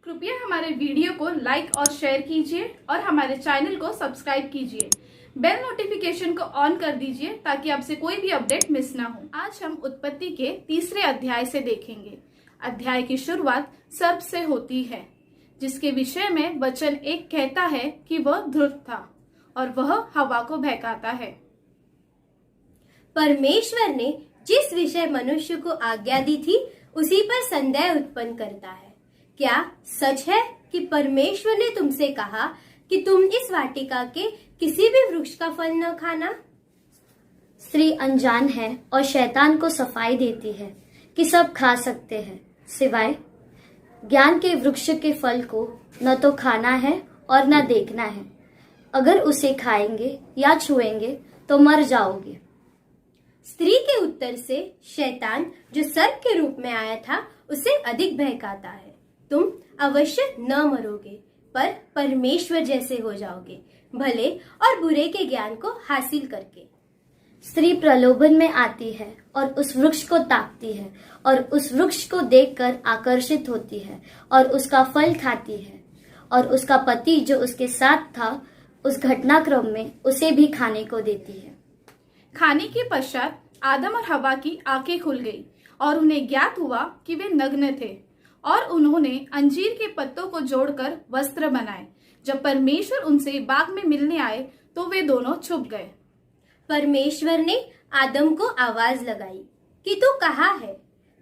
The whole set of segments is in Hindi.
कृपया हमारे वीडियो को लाइक और शेयर कीजिए और हमारे चैनल को सब्सक्राइब कीजिए। बेल नोटिफिकेशन को ऑन कर दीजिए ताकि आपसे कोई भी अपडेट मिस ना हो। आज हम उत्पत्ति के तीसरे अध्याय से देखेंगे। अध्याय की शुरुआत सर्प से होती है, जिसके विषय में वचन 1 कहता है कि वह ध्रुव था और वह हवा को बहकाता है। परमेश्वर ने जिस विषय मनुष्य को आज्ञा दी थी उसी पर संदेह उत्पन्न करता है। क्या सच है कि परमेश्वर ने तुमसे कहा कि तुम इस वाटिका के किसी भी वृक्ष का फल न खाना? स्त्री अनजान है और शैतान को सफाई देती है कि सब खा सकते हैं, सिवाय ज्ञान के वृक्ष के फल को न तो खाना है और न देखना है। अगर उसे खाएंगे या छुएंगे तो मर जाओगे। स्त्री के उत्तर से शैतान, जो सर्प के रूप में आया था, उसे अधिक बहकाता है। तुम अवश्य न मरोगे, पर परमेश्वर जैसे हो जाओगे, भले और बुरे के ज्ञान को हासिल करके। स्त्री प्रलोभन में आती है और उस वृक्ष को ताकती है और उस वृक्ष को देखकर आकर्षित होती है और उसका फल खाती है। और उसका पति जो उसके साथ था, उस घटनाक्रम में उसे भी खाने को देती है। खाने के पश्चात आदम और हवा की आंखें खुल गई और उन्हें ज्ञात हुआ कि वे नग्न थे, और उन्होंने अंजीर के पत्तों को जोड़कर वस्त्र बनाए। जब परमेश्वर उनसे बाग में मिलने आए तो वे दोनों छुप गए। परमेश्वर ने आदम को आवाज लगाई कि तू कहाँ है?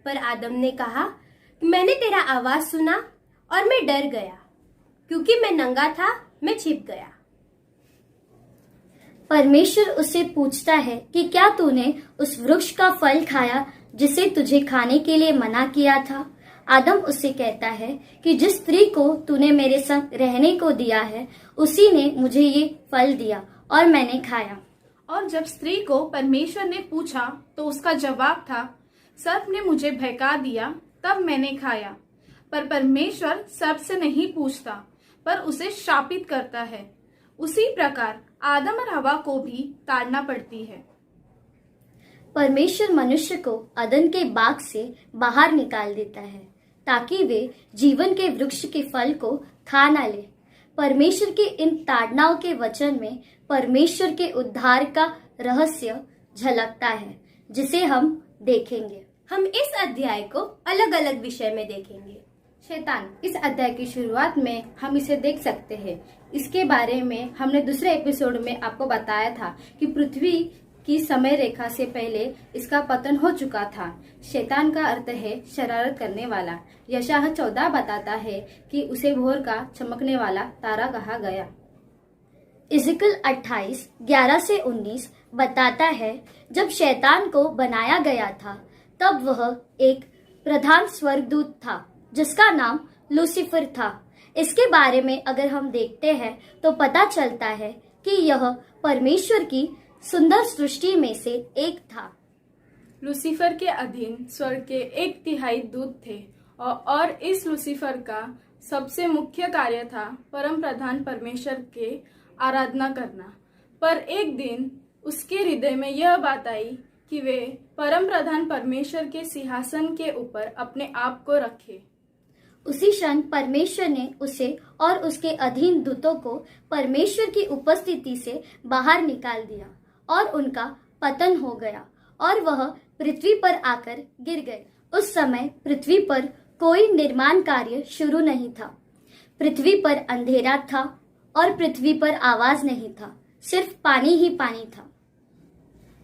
पर आदम ने कहा, मैंने तेरा आवाज सुना और मैं डर गया, क्योंकि मैं नंगा था, मैं छिप गया। परमेश्वर उससे पूछता है कि क्या तूने उस वृक्ष का फल खाया जिसे तुझे खाने के लिए मना किया था? आदम उससे कहता है कि जिस स्त्री को तूने मेरे संग रहने को दिया है, उसी ने मुझे ये फल दिया और मैंने खाया। और जब स्त्री को परमेश्वर ने पूछा तो उसका जवाब था, सर्प ने मुझे बहका दिया, तब मैंने खाया। पर परमेश्वर सर्प से नहीं पूछता, पर उसे शापित करता है। उसी प्रकार आदम और हवा को भी ताड़ना पड़ती है। परमेश्वर मनुष्य को अदन के बाग से बाहर निकाल देता है ताकि वे जीवन के वृक्ष के फल को खा ना ले। परमेश्वर के इन ताड़नाओं के वचन में परमेश्वर के उद्धार का रहस्य झलकता है, जिसे हम देखेंगे। हम इस अध्याय को अलग अलग विषय में देखेंगे। शैतान, इस अध्याय की शुरुआत में हम इसे देख सकते हैं। इसके बारे में हमने दूसरे एपिसोड में आपको बताया था कि पृथ्वी की समय रेखा से पहले इसका पतन हो चुका था। शैतान का अर्थ है शरारत करने वाला। यशायाह 14 बताता है कि उसे भोर का चमकने वाला तारा कहा गया। इज़िकल 28 11 से 19 बताता है, जब शैतान को बनाया गया था तब वह एक प्रधान स्वर्गदूत था जिसका नाम लूसीफर था। इसके बारे में अगर हम देखते हैं तो पता चलता है कि यह परमेश्वर की सुंदर सृष्टि में से एक था। लूसीफर के अधीन स्वर्ग के 1/3 दूत थे और इस लूसीफर का सबसे मुख्य कार्य था परम प्रधान परमेश्वर के आराधना करना। पर एक दिन उसके हृदय में यह बात आई कि वे परम प्रधान परमेश्वर के सिंहासन के ऊपर अपने आप को रखे। उसी क्षण परमेश्वर ने उसे और उसके अधीन दूतों को परमेश्वर की उपस्थिति से बाहर निकाल दिया और उनका पतन हो गया और वह पृथ्वी पर आकर गिर गए। उस समय पृथ्वी पर कोई निर्माण कार्य शुरू नहीं था। पृथ्वी पर अंधेरा था और पृथ्वी पर आवाज नहीं था, सिर्फ पानी ही पानी था।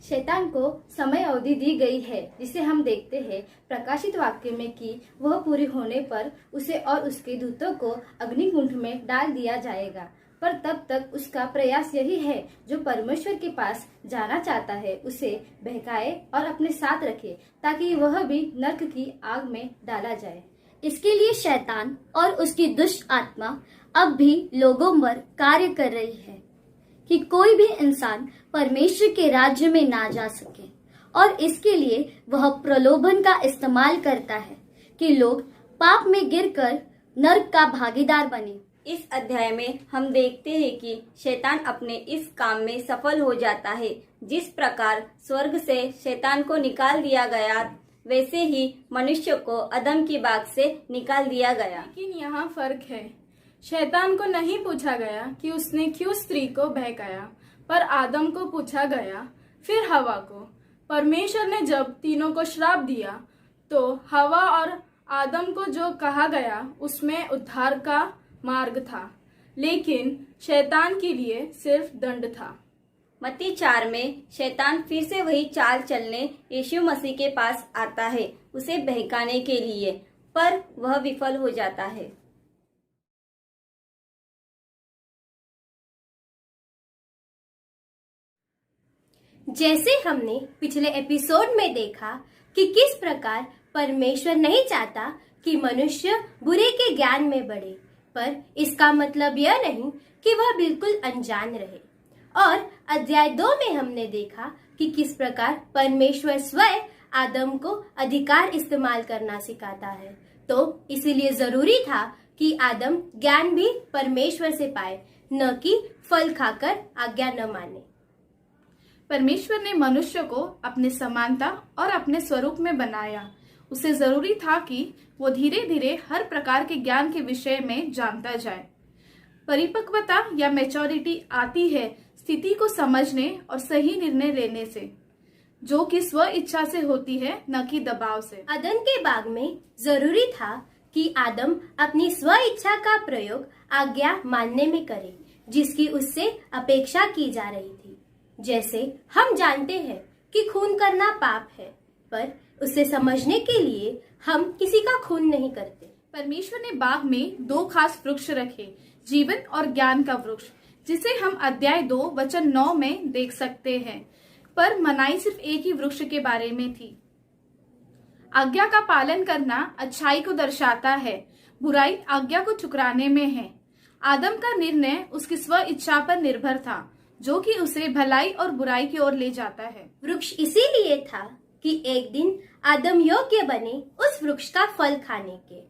शैतान को समय अवधि दी गई है, जिसे हम देखते हैं प्रकाशित वाक्य में कि वह पूरी होने पर उसे और उसके दूतों को अग्निकुंड में डाल दिया जाएगा। पर तब तक उसका प्रयास यही है, जो परमेश्वर के पास जाना चाहता है उसे बहकाए और अपने साथ रखे, ताकि वह भी नरक की आग में डाला जाए। इसके लिए शैतान और उसकी दुष्ट आत्मा अब भी लोगों पर कार्य कर रही है कि कोई भी इंसान परमेश्वर के राज्य में ना जा सके, और इसके लिए वह प्रलोभन का इस्तेमाल करता है कि लोग पाप में गिरकर नरक का भागीदार बने। इस अध्याय में हम देखते हैं कि शैतान अपने इस काम में सफल हो जाता है। जिस प्रकार स्वर्ग से शैतान को निकाल दिया गया, वैसे ही मनुष्य को अदम की बाग से निकाल दिया गया। लेकिन यहाँ फर्क है। शैतान को नहीं पूछा गया कि उसने क्यों स्त्री को बहकाया, पर आदम को पूछा गया, फिर हवा को। परमेश्वर ने जब तीनों को श्राप दिया तो हवा और आदम को जो कहा गया उसमें उद्धार का मार्ग था, लेकिन शैतान के लिए सिर्फ दंड था। मत्ती 4 में शैतान फिर से वही चाल चलने यीशु मसीह के पास आता है, उसे बहकाने के लिए, पर वह विफल हो जाता है। जैसे हमने पिछले एपिसोड में देखा कि किस प्रकार परमेश्वर नहीं चाहता कि मनुष्य बुरे के ज्ञान में बढ़े, पर इसका मतलब यह नहीं कि वह बिल्कुल अनजान रहे। और अध्याय 2 में हमने देखा कि किस प्रकार परमेश्वर स्वयं आदम को अधिकार इस्तेमाल करना सिखाता है। तो इसीलिए जरूरी था कि आदम ज्ञान भी परमेश्वर से पाए, न कि फल खाकर आज्ञा न माने। परमेश्वर ने मनुष्य को अपने समानता और अपने स्वरूप में बनाया। उसे जरूरी था कि वो धीरे धीरे हर प्रकार के ज्ञान के विषय में जानता जाए। परिपक्वता या मैच्योरिटी आती है स्थिति को समझने और सही निर्णय लेने से, जो कि स्व इच्छा से होती है, न कि दबाव से। अदन के बाग में जरूरी था कि आदम अपनी स्व इच्छा का प्रयोग आज्ञा मानने में करे, जिसकी उससे अपेक्षा की जा रही थी। जैसे हम जानते हैं कि खून करना पाप है, पर उसे समझने के लिए हम किसी का खून नहीं करते। परमेश्वर ने बाग में 2 खास वृक्ष रखे, जीवन और ज्ञान का वृक्ष, जिसे हम अध्याय 2 वचन 9 में देख सकते हैं। पर मनाही सिर्फ एक ही वृक्ष के बारे में थी। आज्ञा का पालन करना अच्छाई को दर्शाता है, बुराई आज्ञा को ठुकराने में है। आदम का निर्णय उसकी स्व इच्छा पर निर्भर था, जो कि उसे भलाई और बुराई की ओर ले जाता है। वृक्ष इसीलिए था कि एक दिन आदम योग्य बने उस वृक्ष का फल खाने के।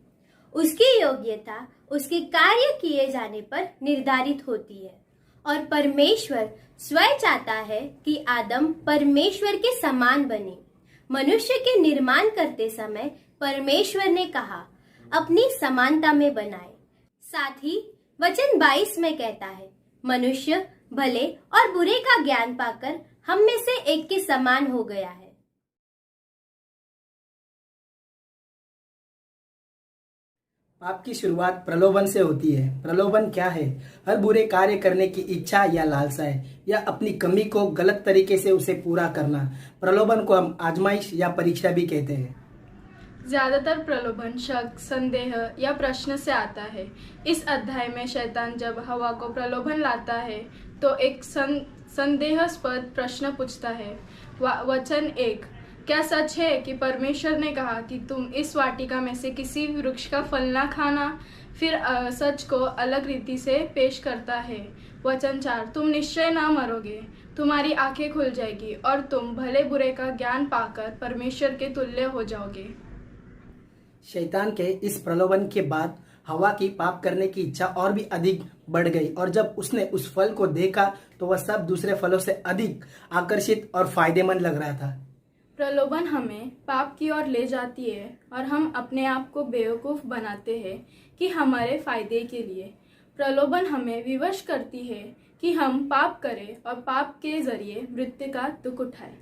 उसकी योग्यता उसके कार्य किए जाने पर निर्धारित होती है, और परमेश्वर स्वयं चाहता है कि आदम परमेश्वर के समान बने। मनुष्य के निर्माण करते समय परमेश्वर ने कहा, अपनी समानता में बनाए। साथ ही वचन 22 में कहता है, मनुष्य भले और बुरे का ज्ञान पाकर हम में से एक के समान हो गया है। पाप की शुरुआत प्रलोभन से होती है। प्रलोभन क्या है? हर बुरे कार्य करने की इच्छा या लालसा है, या अपनी कमी को गलत तरीके से उसे पूरा करना। प्रलोभन को हम आजमाइश या परीक्षा भी कहते हैं। ज्यादातर प्रलोभन शक, संदेह या प्रश्न से आता है। इस अध्याय में शैतान जब हवा को प्रलोभन लाता है तो एक संदेहास्पद प्रश्न पूछता है। वचन 1, क्या सच है कि परमेश्वर ने कहा कि तुम इस वाटिका में से किसी वृक्ष का फल ना खाना? फिर सच को अलग रीति से पेश करता है। वचन 4, तुम निश्चय ना मरोगे, तुम्हारी आंखें खुल जाएगी और तुम भले बुरे का ज्ञान पाकर परमेश्वर के तुल्य हो जाओगे। शैतान के इस प्रलोभन के बाद हवा की पाप करने की इच्छा और भी अधिक बढ़ गई, और जब उसने उस फल को देखा तो वह सब दूसरे फलों से अधिक आकर्षित और फायदेमंद लग रहा था। प्रलोभन हमें पाप की ओर ले जाती है और हम अपने आप को बेवकूफ बनाते हैं कि हमारे फायदे के लिए। प्रलोभन हमें विवश करती है कि हम पाप करें और पाप के जरिए मृत्यु का दुख उठाएं।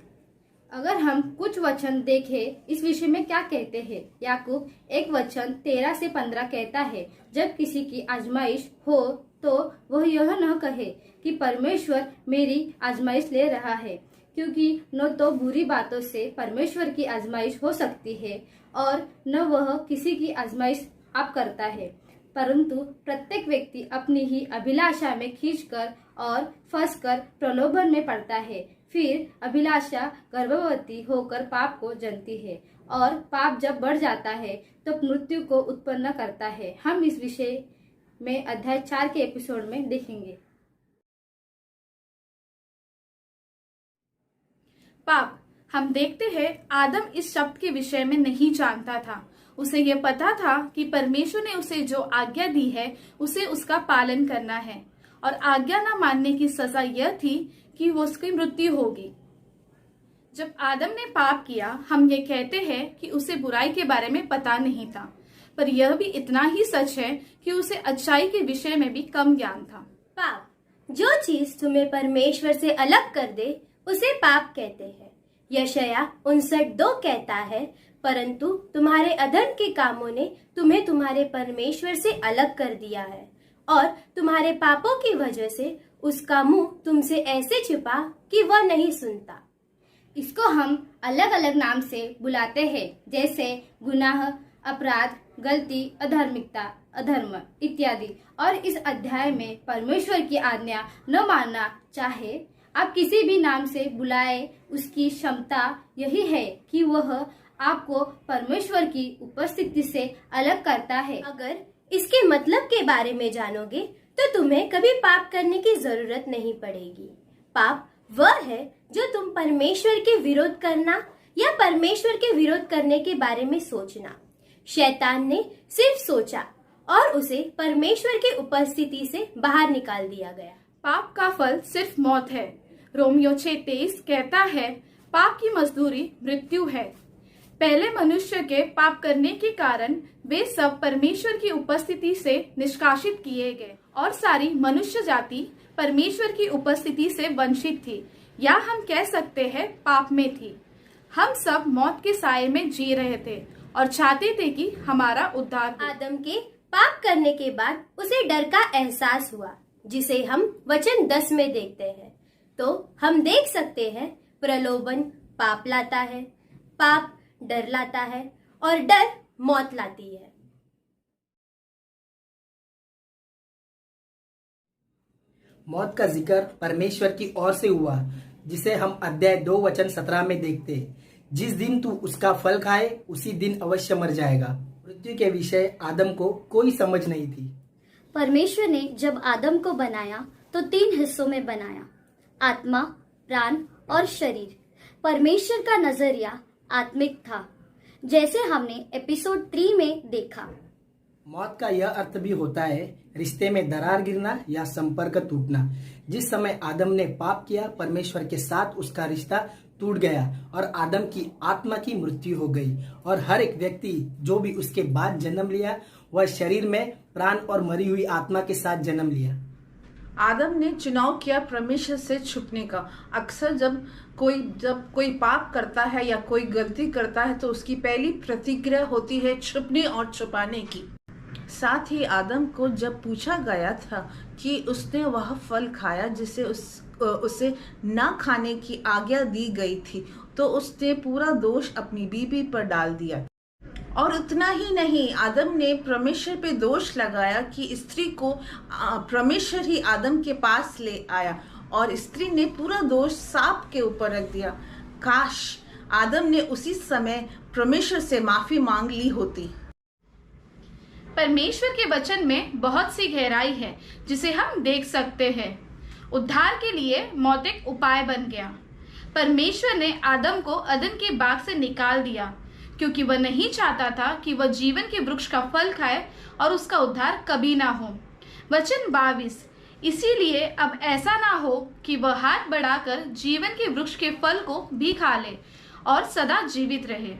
अगर हम कुछ वचन देखें इस विषय में क्या कहते हैं। याकूब 1 वचन 13 से 15 कहता है, जब किसी की आजमाइश हो तो वह यह न कहे कि परमेश्वर मेरी आजमाइश ले रहा है, क्योंकि न तो बुरी बातों से परमेश्वर की आजमाइश हो सकती है और न वह किसी की आजमाइश आप करता है, परंतु प्रत्येक व्यक्ति अपनी ही अभिलाषा में खींचकर और फंसकर प्रलोभन में पड़ता है। फिर अभिलाषा गर्भवती होकर पाप को जनती है, और पाप जब बढ़ जाता है तो मृत्यु को उत्पन्न करता है। हम इस विषय में अध्याय 4 के एपिसोड में देखेंगे। पाप, हम देखते हैं आदम इस शब्द के विषय में नहीं जानता था। उसे यह पता था कि परमेश्वर ने उसे जो आज्ञा दी है उसे उसका पालन करना है, और आज्ञा न मानने की सजा यह थी कि वो उसकी मृत्यु होगी। जब आदम ने पाप किया, हम ये कहते हैं कि उसे बुराई के बारे में पता नहीं था, पर यह भी इतना ही सच है कि उसे अच्छाई के विषय में भी कम ज्ञान था। पाप, जो चीज तुम्हें परमेश्वर से अलग कर दे उसे पाप कहते हैं। यशायाह 59:2 कहता है, परंतु तुम्हारे अधर्म के कामों ने तुम्हें तुम्हारे परमेश्वर से अलग कर दिया है और तुम्हारे पापों की वजह से उसका मुंह तुमसे ऐसे छिपा कि वह नहीं सुनता। इसको हम अलग अलग नाम से बुलाते हैं, जैसे गुनाह, अपराध, गलती, अधार्मिकता, अधर्म इत्यादि। और इस अध्याय में परमेश्वर की आज्ञा न मानना, चाहे आप किसी भी नाम से बुलाए, उसकी क्षमता यही है कि वह आपको परमेश्वर की उपस्थिति से अलग करता है। अगर इसके मतलब के बारे में जानोगे तो तुम्हें कभी पाप करने की जरूरत नहीं पड़ेगी। पाप वह है जो तुम परमेश्वर के विरोध करना या परमेश्वर के विरोध करने के बारे में सोचना। शैतान ने सिर्फ सोचा और उसे परमेश्वर की उपस्थिति से बाहर निकाल दिया गया। पाप का फल सिर्फ मौत है। रोमियो 6:23 कहता है, पाप की मजदूरी मृत्यु है। पहले मनुष्य के पाप करने के कारण वे सब परमेश्वर की उपस्थिति से निष्कासित किए गए और सारी मनुष्य जाति परमेश्वर की उपस्थिति से वंचित थी, या हम कह सकते हैं पाप में थी। हम सब मौत के साये में जी रहे थे और चाहते थे कि हमारा उद्धार हो। आदम के पाप करने के बाद उसे डर का एहसास हुआ, जिसे हम वचन 10 में देखते हैं। तो हम देख सकते हैं, प्रलोभन पाप लाता है, पाप डर लाता है और डर मौत लाती है। मौत का जिक्र परमेश्वर की ओर से हुआ, जिसे हम अध्याय 2 वचन 17 में देखते हैं। जिस दिन तू उसका फल खाए उसी दिन अवश्य मर जाएगा। मृत्यु के विषय आदम को कोई समझ नहीं थी। परमेश्वर ने जब आदम को बनाया तो 3 हिस्सों में बनाया, आत्मा, प्राण और शरीर। परमेश्वर का नजरिया आत्मिक था, जैसे हमने एपिसोड 3 में देखा। मौत का यह अर्थ भी होता है रिश्ते में दरार गिरना या संपर्क टूटना। जिस समय आदम ने पाप किया, परमेश्वर के साथ उसका रिश्ता टूट गया और आदम की आत्मा की मृत्यु हो गई। और हर एक व्यक्ति जो भी उसके बाद जन्म लिया, वह शरीर में प्राण और मरी हुई आत्मा के साथ जन्म लिया। आदम ने चुनाव किया परमेश्वर से छुपने का। अक्सर जब कोई पाप करता है या कोई गलती करता है तो उसकी पहली प्रतिक्रिया होती है छुपने और छुपाने की। साथ ही आदम को जब पूछा गया था कि उसने वह फल खाया जिसे उसे ना खाने की आज्ञा दी गई थी, तो उसने पूरा दोष अपनी बीवी पर डाल दिया। और उतना ही नहीं, आदम ने परमेश्वर पे दोष लगाया कि स्त्री को परमेश्वर ही आदम के पास ले आया और स्त्री ने पूरा दोष सांप के ऊपर रख दिया। काश आदम ने उसी समय परमेश्वर से माफी मांग ली होती। परमेश्वर के वचन में बहुत सी गहराई है जिसे हम देख सकते हैं। उद्धार के लिए मौत एक उपाय बन गया। परमेश्वर ने आदम को अदन के बाग से निकाल दिया क्योंकि वह नहीं चाहता था कि वह जीवन के वृक्ष का फल खाए और उसका उद्धार कभी ना हो। वचन 22, इसीलिए अब ऐसा ना हो कि वह हाथ बढ़ाकर जीवन के वृक्ष के फल को भी खा ले और सदा जीवित रहे।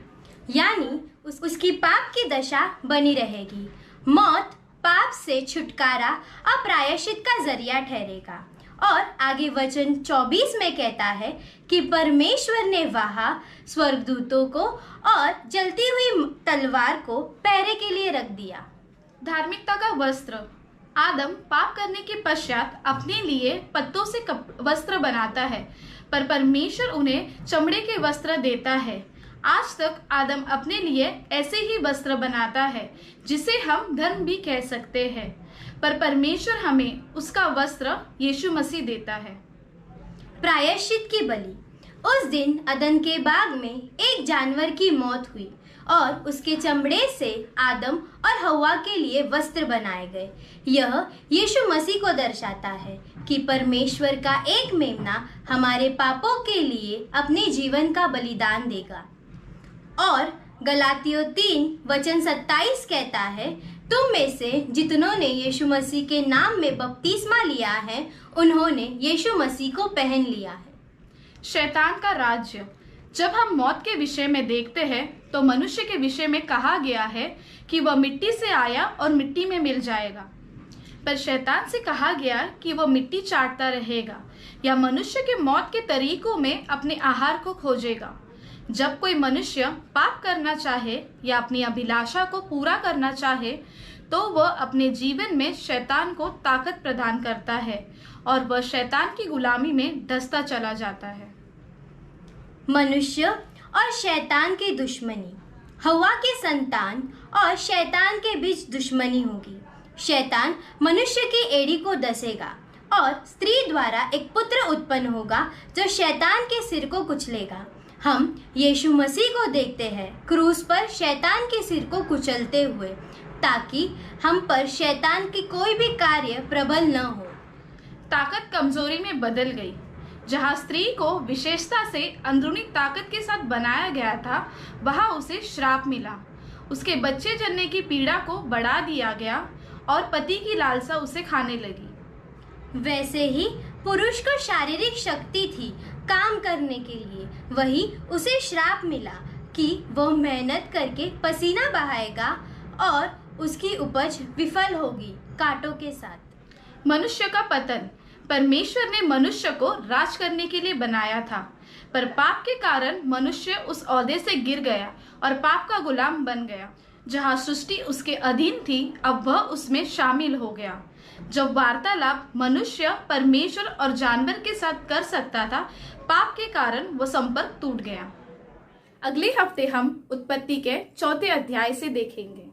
यानी उसकी पाप की दशा बनी रहेगी। मौत पाप से छुटकारा और प्रायश्चित का जरिया ठहरेगा। और आगे वचन 24 में कहता है कि परमेश्वर ने वहां स्वर्गदूतों को और जलती हुई तलवार को पहरे के लिए रख दिया। धार्मिकता का वस्त्र। आदम पाप करने के पश्चात अपने लिए पत्तों से वस्त्र बनाता है, पर परमेश्वर उन्हें चमड़े के वस्त्र देता है। आज तक आदम अपने लिए ऐसे ही वस्त्र बनाता है जिसे हम धर्म भी कह सकते हैं, पर परमेश्वर हमें उसका वस्त्र यीशु मसीह देता है। प्रायश्चित की बलि। उस दिन अदन के बाग में एक जानवर की मौत हुई और उसके चमड़े से आदम और हव्वा के लिए वस्त्र बनाए गए। यह यीशु मसीह को दर्शाता है कि परमेश्वर का एक मेमना हमारे पापों के लिए अपने जीवन का बलिदान देगा। और गलातियों 3 वचन 27 कहता है, तुम में से जितनों ने यीशु मसीह के नाम में बपतिस्मा लिया है, उन्होंने यीशु मसीह को पहन लिया है। शैतान का राज्य। जब हम मौत के विषय में देखते हैं तो मनुष्य के विषय में कहा गया है कि वह मिट्टी से आया और मिट्टी में मिल जाएगा, पर शैतान से कहा गया कि वह मिट्टी चाटता रहेगा या मनुष्य के मौत के तरीकों में अपने आहार को खोजेगा। जब कोई मनुष्य पाप करना चाहे या अपनी अभिलाषा को पूरा करना चाहे तो वह अपने जीवन में शैतान को ताकत प्रदान करता है और वह शैतान की गुलामी में धंसता चला जाता है। मनुष्य और शैतान की दुश्मनी। हवा के संतान और शैतान के बीच दुश्मनी होगी। शैतान मनुष्य की एड़ी को डसेगा और स्त्री द्वारा एक पुत्र उत्पन्न होगा जो शैतान के सिर को कुचलेगा। हम यीशु मसीह को देखते हैं क्रूस पर शैतान के सिर को कुचलते हुए, ताकि हम पर शैतान की कोई भी कार्य प्रबल न हो। ताकत कमजोरी में बदल गई। जहाँ स्त्री को विशेषता से अंदरूनी ताकत के साथ बनाया गया था, वहाँ उसे श्राप मिला। उसके बच्चे जनने की पीड़ा को बढ़ा दिया गया और पति की लालसा उसे खाने लगी। वैसे ही पुरुष को शारीरिक शक्ति थी काम करने के लिए, वही उसे श्राप मिला कि वह मेहनत करके पसीना बहाएगा और उसकी उपज विफल होगी कांटों के साथ। मनुष्य का पतन। परमेश्वर ने मनुष्य को राज करने के लिए बनाया था, पर पाप के कारण मनुष्य उस ओहदे से गिर गया और पाप का गुलाम बन गया। जहाँ सृष्टि उसके अधीन थी, अब वह उसमें शामिल हो गया। जब वार्तालाप मनुष्य परमेश्वर और जानवर के साथ कर सकता था, पाप के कारण वह संपर्क टूट गया। अगले हफ्ते हम उत्पत्ति के 4 अध्याय से देखेंगे।